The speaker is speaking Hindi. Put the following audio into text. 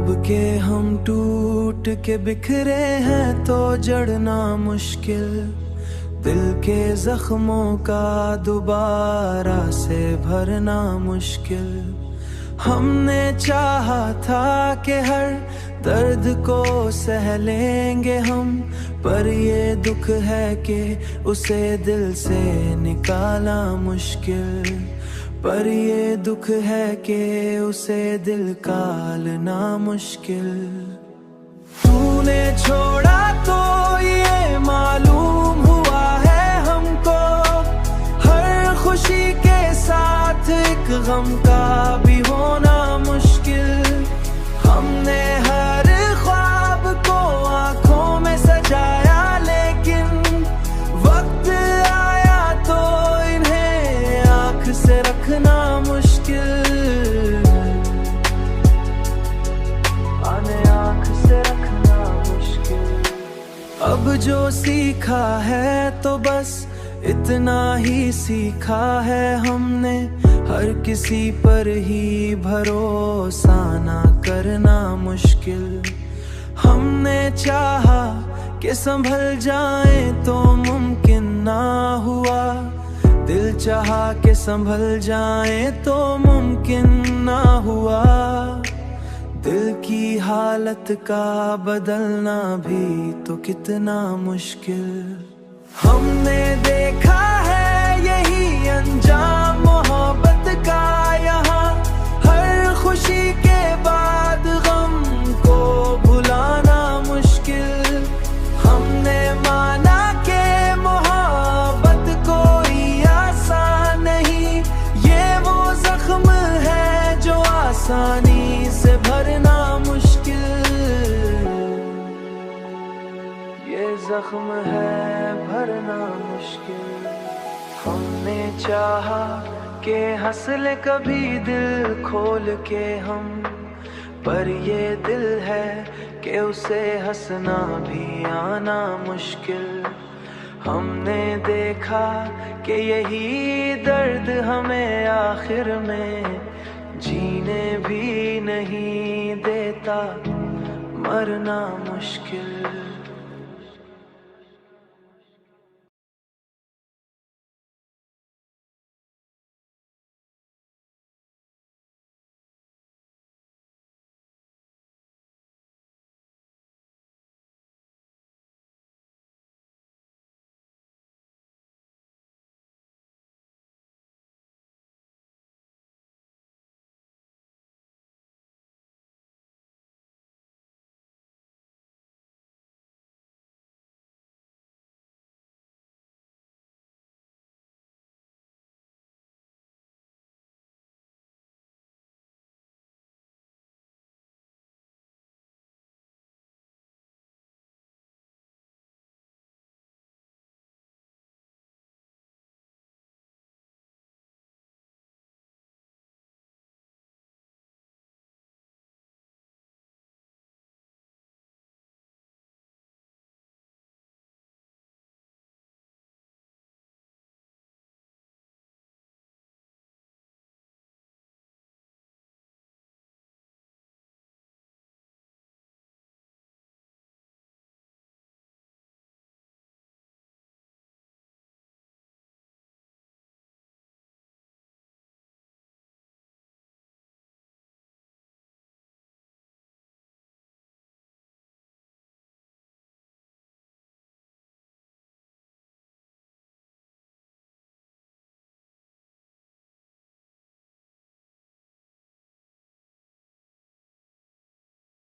अब के हम टूट के बिखरे हैं तो जड़ना मुश्किल, दिल के जख्मों का दोबारा से भरना मुश्किल। हमने चाहा था कि हर दर्द को सह लेंगे हम, पर ये दुख है कि उसे दिल से निकाला मुश्किल। पर ये दुख है कि उसे दिल कालना मुश्किल। तूने छोड़ा तो ये मालूम हुआ है हमको, हर खुशी के साथ एक गम का भी होना मुश्किल। हमने हर ख्वाब को आंखों में सजाया, लेकिन वक्त आया तो इन्हें आंख से रखना मुश्किल। आंख से रखना मुश्किल। अब जो सीखा है तो बस इतना ही सीखा है हमने, हर किसी पर ही भरोसा ना करना मुश्किल। हमने चाहा कि संभल जाए तो मुमकिन ना हुआ, दिल चाहा कि संभल जाए तो मुमकिन ना हुआ। दिल की हालत का बदलना भी तो कितना मुश्किल। हमने देखा है यही अंजाम मोहब्बत का यहाँ, हर खुशी के बाद गम को भुलाना मुश्किल। हमने माना कि मोहब्बत कोई आसान नहीं, ये वो जख्म है जो आसानी से भरना मुश्किल। ये जख्म है भरना मुश्किल। हमने चाहा कि हंस ले कभी दिल खोल के हम, पर ये दिल है कि उसे हंसना भी आना मुश्किल। हमने देखा कि यही दर्द हमें आखिर में जीने भी नहीं देता, मरना मुश्किल।